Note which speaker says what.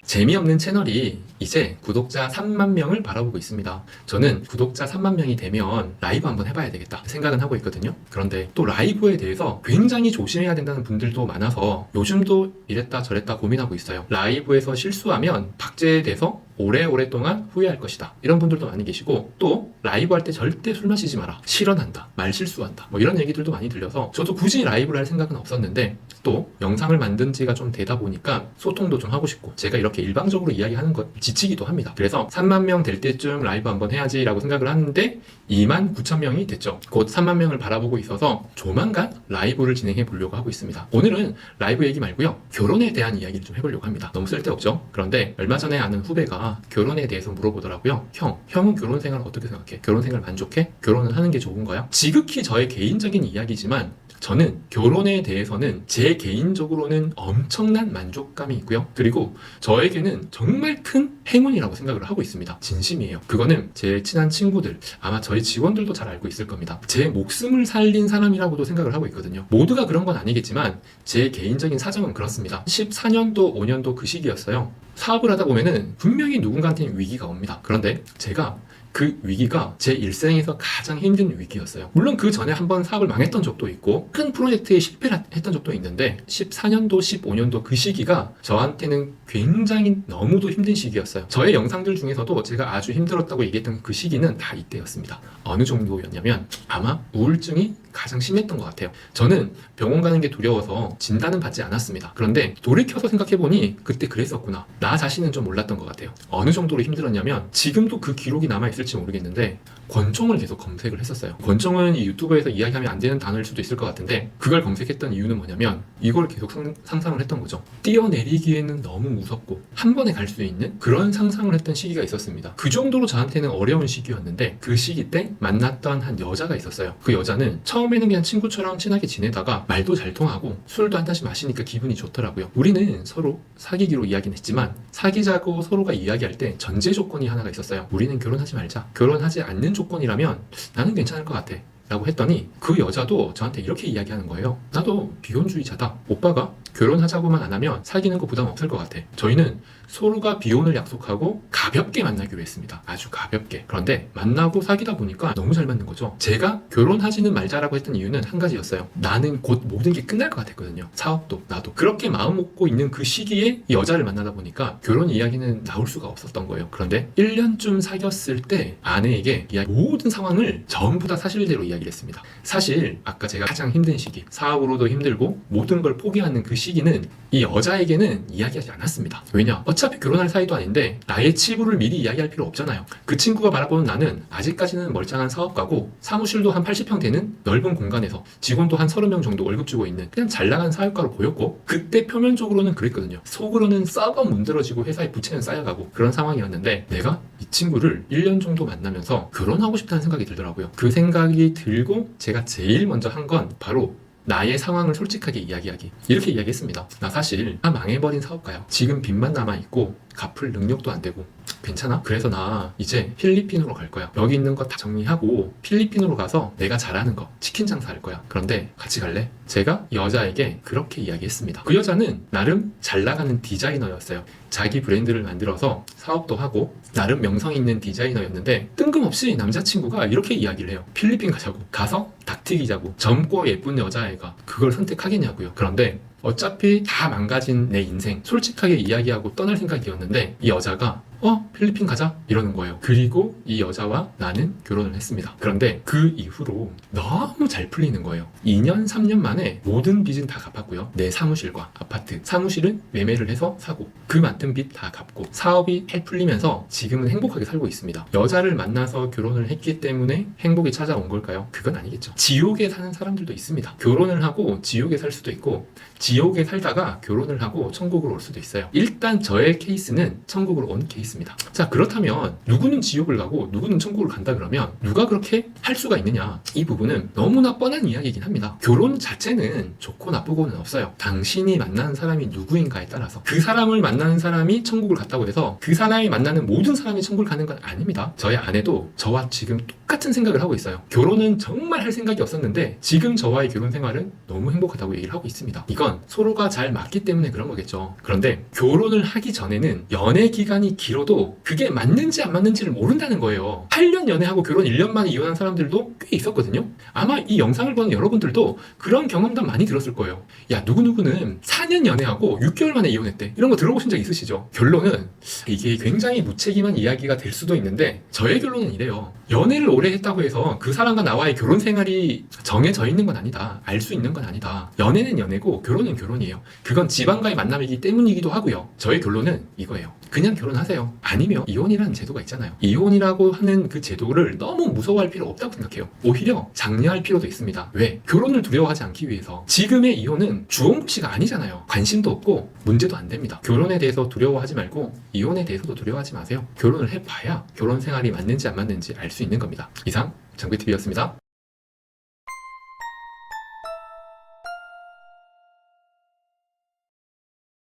Speaker 1: 재미없는 채널이 이제 구독자 3만 명을 바라보고 있습니다. 저는 구독자 3만 명이 되면 라이브 한번 해봐야 되겠다 생각은 하고 있거든요. 그런데 또 라이브에 대해서 굉장히 조심해야 된다는 분들도 많아서 요즘도 이랬다 저랬다 고민하고 있어요. 라이브에서 실수하면 박제돼서 오랫동안 후회할 것이다. 이런 분들도 많이 계시고, 또 라이브 할 때 절대 술 마시지 마라. 실언한다. 말 실수한다. 뭐 이런 얘기들도 많이 들려서 저도 굳이 라이브를 할 생각은 없었는데, 또 영상을 만든 지가 좀 되다 보니까 소통도 좀 하고 싶고, 제가 이렇게 일방적으로 이야기하는 것 지치기도 합니다. 그래서 3만 명 될 때쯤 라이브 한번 해야지 라고 생각을 하는데 2만 9천 명이 됐죠. 곧 3만 명을 바라보고 있어서 조만간 라이브를 진행해 보려고 하고 있습니다. 오늘은 라이브 얘기 말고요, 결혼에 대한 이야기를 좀 해보려고 합니다. 너무 쓸데없죠? 그런데 얼마 전에 아는 후배가 결혼에 대해서 물어보더라고요. 형은 결혼 생활 어떻게 생각해? 결혼 생활 만족해? 결혼을 하는 게 좋은 거야? 지극히 저의 개인적인 이야기지만 저는 결혼에 대해서는 제 개인적으로는 엄청난 만족감이 있고요. 그리고 저에게는 정말 큰 행운이라고 생각을 하고 있습니다. 진심이에요. 그거는 제 친한 친구들, 아마 저희 직원들도 잘 알고 있을 겁니다. 제 목숨을 살린 사람이라고도 생각을 하고 있거든요. 모두가 그런 건 아니겠지만 제 개인적인 사정은 그렇습니다. 14년도, 5년도 그 시기였어요. 사업을 하다 보면은 분명히 누군가한테는 위기가 옵니다. 그런데 제가 그 위기가 제 일생에서 가장 힘든 위기였어요. 물론 그 전에 한번 사업을 망했던 적도 있고 큰 프로젝트에 실패를 했던 적도 있는데 14년도, 15년도 그 시기가 저한테는 굉장히 너무도 힘든 시기였어요. 저의 영상들 중에서도 제가 아주 힘들었다고 얘기했던 그 시기는 다 이때였습니다. 어느 정도였냐면 아마 우울증이 가장 심했던 것 같아요. 저는 병원 가는 게 두려워서 진단은 받지 않았습니다. 그런데 돌이켜서 생각해보니 그때 그랬었구나. 나 자신은 좀 몰랐던 것 같아요. 어느 정도로 힘들었냐면 지금도 그 기록이 남아있을지 모르겠는데 권총을 계속 검색을 했었어요. 권총은 이 유튜브에서 이야기하면 안 되는 단어일 수도 있을 것 같은데 그걸 검색했던 이유는 뭐냐면 이걸 계속 상상을 했던 거죠. 뛰어내리기에는 너무 무섭고 한 번에 갈 수 있는 그런 상상을 했던 시기가 있었습니다. 그 정도로 저한테는 어려운 시기였는데 그 시기 때 만났던 한 여자가 있었어요. 그 여자는 처음에는 그냥 친구처럼 친하게 지내다가 말도 잘 통하고 술도 한 잔씩 마시니까 기분이 좋더라고요. 우리는 서로 사귀기로 이야기는 했지만 사귀자고 서로가 이야기할 때 전제 조건이 하나가 있었어요. 우리는 결혼하지 말자. 결혼하지 않는 조건이라면 나는 괜찮을 것 같아 라고 했더니 그 여자도 저한테 이렇게 이야기하는 거예요. 나도 비혼주의자다. 오빠가 결혼하자고만 안 하면 사귀는 거 부담 없을 것 같아. 저희는 서로가 비혼을 약속하고 가볍게 만나기로 했습니다. 아주 가볍게. 그런데 만나고 사귀다 보니까 너무 잘 맞는 거죠. 제가 결혼하지는 말자라고 했던 이유는 한 가지였어요. 나는 곧 모든 게 끝날 것 같았거든요. 사업도 나도. 그렇게 마음 먹고 있는 그 시기에 이 여자를 만나다 보니까 결혼 이야기는 나올 수가 없었던 거예요. 그런데 1년쯤 사귀었을 때 아내에게 모든 상황을 전부 다 사실대로 이야기를 했습니다. 사실 아까 제가 가장 힘든 시기, 사업으로도 힘들고 모든 걸 포기하는 그 시기는 이 여자에게는 이야기하지 않았습니다. 왜냐? 어차피 결혼할 사이도 아닌데 나의 치부를 미리 이야기할 필요 없잖아요. 그 친구가 바라보는 나는 아직까지는 멀쩡한 사업가고 사무실도 한 80평 되는 넓은 공간에서 직원도 한 30명 정도 월급 주고 있는 그냥 잘 나간 사업가로 보였고 그때 표면적으로는 그랬거든요. 속으로는 썩어 문드러지고 회사에 부채는 쌓여가고 그런 상황이었는데 내가 이 친구를 1년 정도 만나면서 결혼하고 싶다는 생각이 들더라고요. 그 생각이 들고 제가 제일 먼저 한 건 바로 나의 상황을 솔직하게 이야기하기. 이렇게 이야기했습니다. 나 사실 다 망해버린 사업가야. 지금 빚만 남아있고 갚을 능력도 안 되고 괜찮아? 그래서 나 이제 필리핀으로 갈 거야. 여기 있는 거 다 정리하고 필리핀으로 가서 내가 잘하는 거 치킨 장사 할 거야. 그런데 같이 갈래? 제가 여자에게 그렇게 이야기했습니다. 그 여자는 나름 잘 나가는 디자이너였어요. 자기 브랜드를 만들어서 사업도 하고 나름 명성 있는 디자이너였는데 뜬금없이 남자친구가 이렇게 이야기를 해요. 필리핀 가자고. 가서 닭튀기자고. 젊고 예쁜 여자애가 그걸 선택하겠냐고요. 그런데 어차피 다 망가진 내 인생 솔직하게 이야기하고 떠날 생각이었는데 이 여자가 필리핀 가자 이러는 거예요. 그리고 이 여자와 나는 결혼을 했습니다. 그런데 그 이후로 너무 잘 풀리는 거예요. 2년 3년 만에 모든 빚은 다 갚았고요. 내 사무실과 아파트, 사무실은 매매를 해서 사고 그 맡은 빚 다 갚고 사업이 잘 풀리면서 지금은 행복하게 살고 있습니다. 여자를 만나서 결혼을 했기 때문에 행복이 찾아온 걸까요? 그건 아니겠죠. 지옥에 사는 사람들도 있습니다. 결혼을 하고 지옥에 살 수도 있고 지옥에 살다가 결혼을 하고 천국으로 올 수도 있어요. 일단 저의 케이스는 천국으로 온 케이스입니다. 자, 그렇다면 누구는 지옥을 가고 누구는 천국을 간다 그러면 누가 그렇게 할 수가 있느냐? 이 부분은 너무나 뻔한 이야기이긴 합니다. 결혼 자체는 좋고 나쁘고는 없어요. 당신이 만나는 사람이 누구인가에 따라서 그 사람을 만나는 사람이 천국을 갔다고 해서 그 사람이 만나는 모든 사람이 천국을 가는 건 아닙니다. 저의 아내도 저와 지금 똑같은 생각을 하고 있어요. 결혼은 정말 할 생각이 없었는데 지금 저와의 결혼 생활은 너무 행복하다고 얘기를 하고 있습니다. 이건 왜냐면 서로가 잘 맞기 때문에 그런 거겠죠. 그런데 결혼을 하기 전에는 연애 기간이 길어도 그게 맞는지 안 맞는지를 모른다는 거예요. 8년 연애하고 결혼 1년 만에 이혼한 사람들도 꽤 있었거든요. 아마 이 영상을 보는 여러분들도 그런 경험담 많이 들었을 거예요. 야, 누구누구는 4년 연애하고 6개월 만에 이혼했대. 이런 거 들어보신 적 있으시죠? 결론은 이게 굉장히 무책임한 이야기가 될 수도 있는데 저의 결론은 이래요. 연애를 오래 했다고 해서 그 사람과 나와의 결혼 생활이 정해져 있는 건 아니다. 알 수 있는 건 아니다. 연애는 연애고 결혼은 결혼이에요. 그건 집안과의 만남이기 때문이기도 하고요. 저의 결론은 이거예요. 그냥 결혼하세요. 아니면 이혼이라는 제도가 있잖아요. 이혼이라고 하는 그 제도를 너무 무서워할 필요 없다고 생각해요. 오히려 장려할 필요도 있습니다. 왜? 결혼을 두려워하지 않기 위해서. 지금의 이혼은 주홍구씨가 아니잖아요. 관심도 없고 문제도 안 됩니다. 결혼에 대해서 두려워하지 말고 이혼에 대해서도 두려워하지 마세요. 결혼을 해봐야 결혼 생활이 맞는지 안 맞는지 알 수 있는 겁니다. 이상 정비TV였습니다.